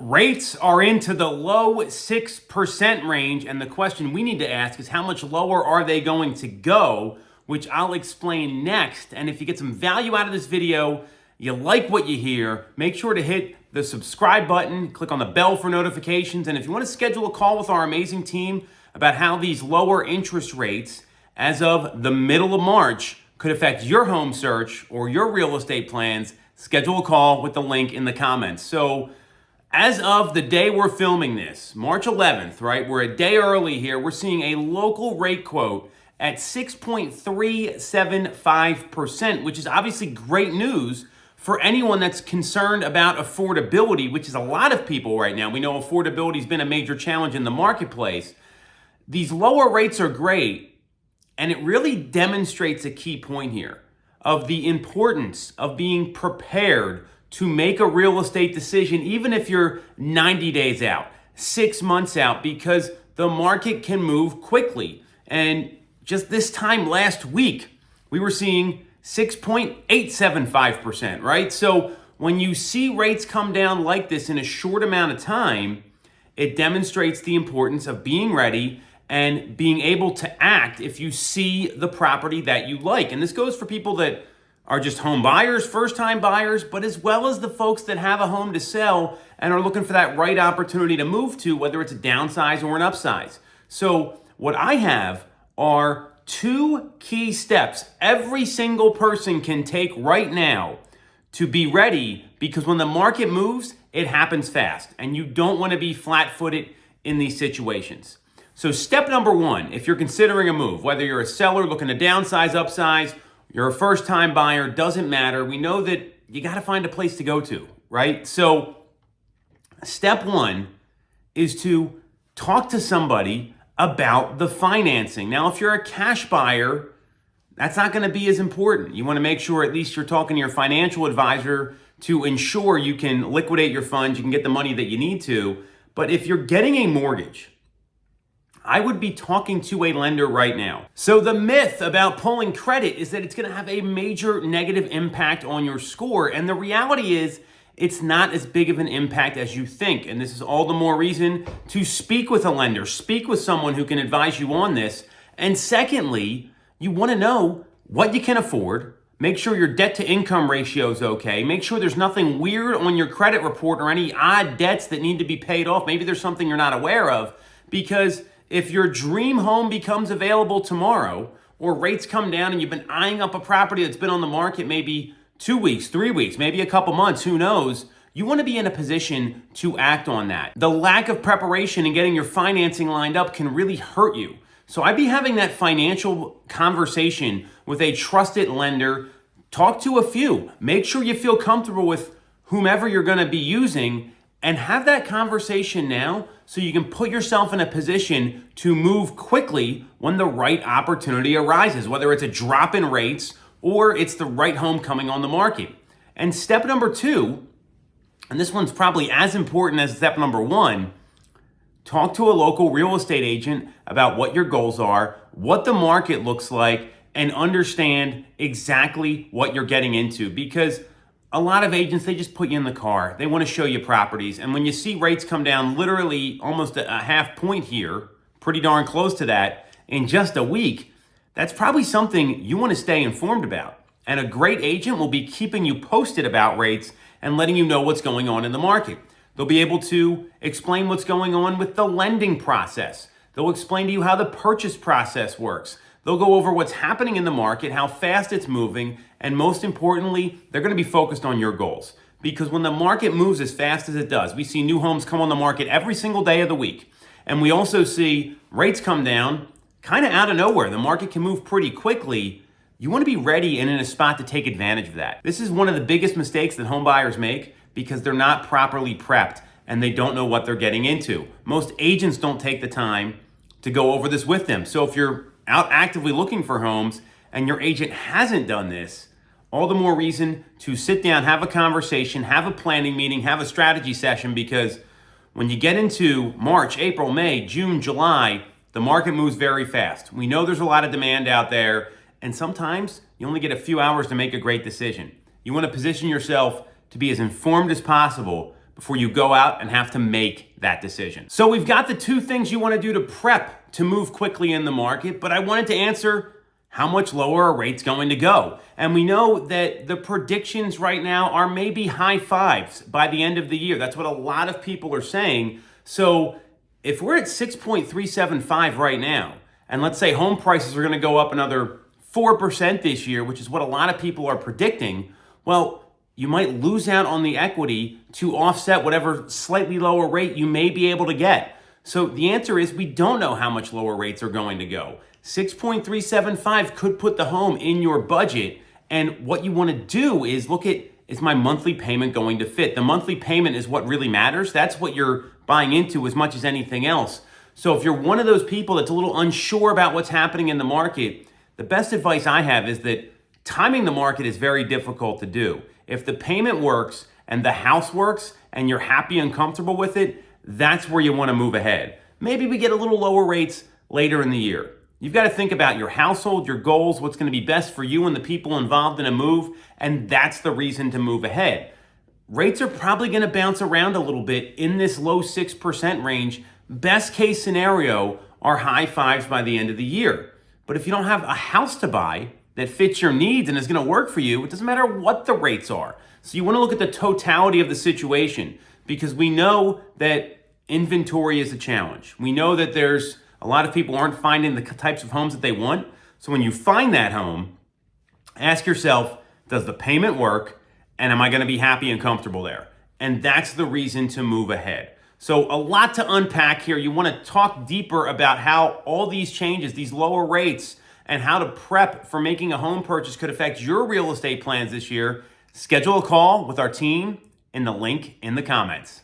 Rates are into the low 6% range, and the question we need to ask is how much lower are they going to go, which I'll explain next. And if you get some value out of this video, you like what you hear, make sure to hit the subscribe button, click on the bell for notifications, and if you want to schedule a call with our amazing team about how these lower interest rates as of the middle of March could affect your home search or your real estate plans, schedule a call with the link in the comments. So as of the day we're filming this, March 11th, right, we're a day early here, we're seeing a local rate quote at 6.375%, which is obviously great news for anyone that's concerned about affordability, which is a lot of people right now. We know affordability has been a major challenge in the marketplace. These lower rates are great, and it really demonstrates a key point here of the importance of being prepared to make a real estate decision, even if you're 90 days out, 6 months out, because the market can move quickly. And just this time last week, we were seeing 6.875%, right? So when you see rates come down like this in a short amount of time, it demonstrates the importance of being ready and being able to act if you see the property that you like. And this goes for people that are just home buyers, first-time buyers, but as well as the folks that have a home to sell and are looking for that right opportunity to move to, whether it's a downsize or an upsize. So what I have are 2 key steps every single person can take right now to be ready, because when the market moves, it happens fast, and you don't want to be flat-footed in these situations. So step number 1, if you're considering a move, whether you're a seller looking to downsize, upsize, you're a first-time buyer, doesn't matter. We know that you got to find a place to go to, right? So step 1 is to talk to somebody about the financing. Now, if you're a cash buyer, that's not going to be as important. You want to make sure at least you're talking to your financial advisor to ensure you can liquidate your funds, you can get the money that you need to. But if you're getting a mortgage, I would be talking to a lender right now. So the myth about pulling credit is that it's going to have a major negative impact on your score. And the reality is it's not as big of an impact as you think. And this is all the more reason to speak with a lender, speak with someone who can advise you on this. And secondly, you want to know what you can afford. Make sure your debt to income ratio is okay. Make sure there's nothing weird on your credit report or any odd debts that need to be paid off. Maybe there's something you're not aware of, because if your dream home becomes available tomorrow, or rates come down and you've been eyeing up a property that's been on the market maybe 2 weeks, 3 weeks, maybe a couple months, who knows, you want to be in a position to act on that. The lack of preparation and getting your financing lined up can really hurt you. So I'd be having that financial conversation with a trusted lender. Talk to a few. Make sure you feel comfortable with whomever you're going to be using, and have that conversation now so you can put yourself in a position to move quickly when the right opportunity arises, whether it's a drop in rates or it's the right home coming on the market. And step number 2, and this one's probably as important as step number 1, talk to a local real estate agent about what your goals are, what the market looks like, and understand exactly what you're getting into. Because a lot of agents, they just put you in the car. They want to show you properties. And when you see rates come down literally almost a half point here, pretty darn close to that, in just a week, that's probably something you want to stay informed about. And a great agent will be keeping you posted about rates and letting you know what's going on in the market. They'll be able to explain what's going on with the lending process. They'll explain to you how the purchase process works. They'll go over what's happening in the market, how fast it's moving, and most importantly, they're going to be focused on your goals. Because when the market moves as fast as it does, we see new homes come on the market every single day of the week. And we also see rates come down kind of out of nowhere. The market can move pretty quickly. You want to be ready and in a spot to take advantage of that. This is one of the biggest mistakes that home buyers make, because they're not properly prepped and they don't know what they're getting into. Most agents don't take the time to go over this with them. So if you're out actively looking for homes and your agent hasn't done this, all the more reason to sit down, have a conversation, have a planning meeting, have a strategy session, because when you get into March, April, May, June, July, the market moves very fast. We know there's a lot of demand out there, and sometimes you only get a few hours to make a great decision. You want to position yourself to be as informed as possible, before you go out and have to make that decision. So we've got the two things you want to do to prep to move quickly in the market, but I wanted to answer how much lower are rates going to go? And we know that the predictions right now are maybe high fives by the end of the year. That's what a lot of people are saying. So if we're at 6.375 right now, and let's say home prices are going to go up another 4% this year, which is what a lot of people are predicting, well, you might lose out on the equity to offset whatever slightly lower rate you may be able to get. So the answer is we don't know how much lower rates are going to go. 6.375 could put the home in your budget. And what you want to do is look at, is my monthly payment going to fit? The monthly payment is what really matters. That's what you're buying into as much as anything else. So if you're one of those people that's a little unsure about what's happening in the market, the best advice I have is that timing the market is very difficult to do. If the payment works and the house works and you're happy and comfortable with it, that's where you want to move ahead. Maybe we get a little lower rates later in the year. You've got to think about your household, your goals, what's going to be best for you and the people involved in a move, and that's the reason to move ahead. Rates are probably going to bounce around a little bit in this low 6% range. Best case scenario are high fives by the end of the year. But if you don't have a house to buy that fits your needs and is going to work for you, it doesn't matter what the rates are. So you want to look at the totality of the situation, because we know that inventory is a challenge. We know that there's a lot of people aren't finding the types of homes that they want. So when you find that home, ask yourself, does the payment work? And am I going to be happy and comfortable there? And that's the reason to move ahead. So a lot to unpack here. You want to talk deeper about how all these changes, these lower rates, and how to prep for making a home purchase could affect your real estate plans this year. Schedule a call with our team in the link in the comments.